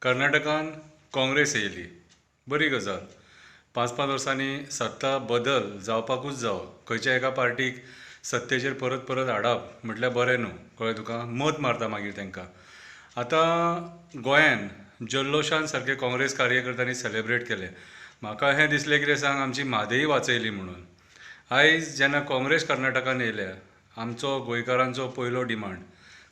कर्नाटकान काँग्रेस येयली, बरी गजाल. 5-5 वर्सांनी सत्ता बदल जावपाकूच जावो. खंयच्या एका पार्टीक सत्तेचेर परत परत हाडप म्हटल्यार बरें न्हू, कळ्ळें तुका. मत मारता मागीर तांकां. आतां गोंयान जल्लोशान सारके काँग्रेस कार्यकर्त्यांनी सेलेब्रेट केले. म्हाका हें दिसलें कितें सांग, आमची म्हादई वाचयली म्हणून. आयज जेन्ना काँग्रेस कर्नाटकान येयल्या, आमचो गोंयकारांचो पयलो डिमांड,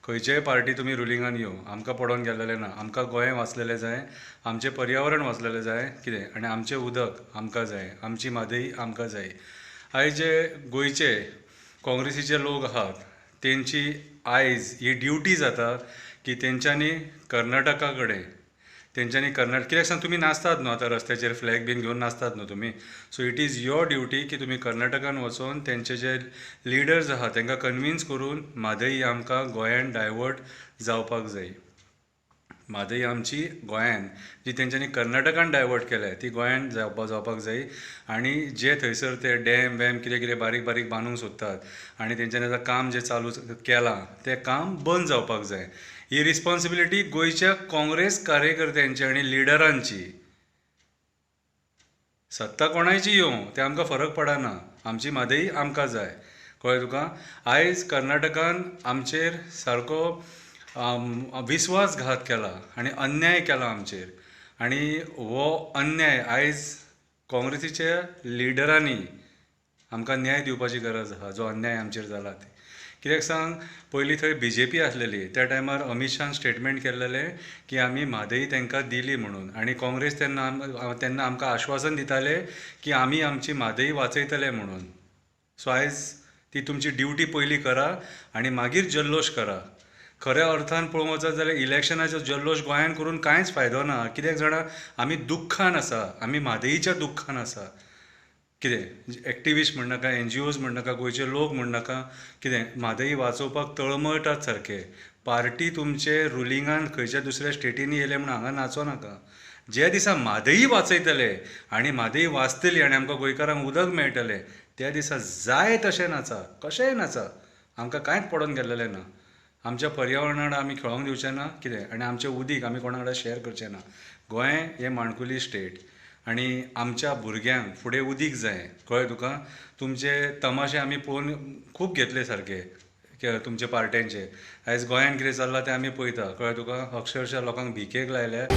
खंयचेय पार्टी तुमी रुलिंगान येवं, आमकां पडोवन गेल्लेलें ना. आमकां गोंय वाचलेलें जाय, आमचें पर्यावरण वाचलेलें जाय, कितें आनी आमचें उदक आमकां जाय, आमची म्हादई आमकां जाय. आयज जे गोंयचे काँग्रेसीचे लोक आहात, तेंची आयज ही ड्युटी जाता की तेंच्यांनी कर्नाटका कडेन, तेंच्यांनी कित्याक सांग, तुमी नाचतात न्हू आतां रस्त्याचेर फ्लॅग बीन घेवन नाचतात न्हू तुमी. So it is your duty की तुमी कर्नाटकान वचून तेंचे जे लिडर्स आहात तांकां कन्विन्स करून म्हादई आमकां गोंयान डायवर्ट जावपाक जाय. म्हादई आमची गोंयान जी तेंच्यांनी कर्नाटकान डायवर्ट केल्या ती गोंयान जावपाक जाय. आनी जे थंयसर ते डॅम वॅम कितें कितें बारीक बारीक बांदूंक सोदतात आनी तेंच्यांनी आतां काम जें चालू केलां तें काम बंद जावपाक जाय. ही रिस्पॉन्सिबिलिटी गोंयच्या काँग्रेस कार्यकर्त्यांची आनी लिडरांची. सत्ता कोणायची येवं तें आमकां फरक पडना, आमची म्हादई आमकां जाय, कळ्ळें तुका. आयज कर्नाटकान आमचेर सारको विस्वासघात केला आनी अन्याय केला आमचेर. आनी हो अन्याय आयज काँग्रेसीच्या लिडरांनी आमकां न्याय दिवपाची गरज आसा, जो अन्याय आमचेर जाला ते. कित्याक सांग, पयलीं थंय BJP आसलेली, त्या टायमार अमित शान स्टेटमेंट केल्लेलें की आमी म्हादई तांकां दिली म्हणून. आनी काँग्रेस तेन्ना आमकां आश्वासन दिताले की आमी आमची म्हादई वाचयतले म्हणून. सो आयज ती तुमची ड्युटी पयलीं करा आनी मागीर जल्लोश करा. खऱ्या अर्थान पळोवंक वचत जाल्यार इलेक्शनाचो जल्लोश गोंयान करून कांयच फायदो ना. कित्याक जाणा, आमी दुख्खान आसा, आमी म्हादईच्या दुख्खान आसा. कितें एक्टिविस्ट म्हणनाका, NGOs म्हणनाका, गोंयचे लोक म्हणनाका, कितें म्हादई वाचोवपाक तळमळटात सारके. पार्टी तुमचे रुलिंगान खंयच्या दुसऱ्या स्टेटींनी येयले म्हूण हांगा नाचो नाका. जे दिसा म्हादई वाचयतले आनी म्हादई वाचतली आनी आमकां गोंयकारांक उदक मेळटलें, त्या दिसा जाय तशें नाचा, कशेंय नाचा, आमकां कांयच पडोवन गेल्लेलें ना. आमच्या पर्यावरणा वांगडा आमी खेळोंक दिवचें ना, कितें आनी आमचें उदीक आमी कोणा वांगडा शेअर करचें ना. गोंय हें माणकुली स्टेट आनी आमच्या भुरग्यांक फुडें उदीक जाय, कळ्ळें तुका. तुमचे तमाशे आमी पळोवन खूब घेतले सारके तुमचे पार्ट्यांचे. आयज गोंयान कितें चल्लां तें आमी पळयता, कळ्ळें तुका. अक्षरशा लोकांक भिकेक लायल्या.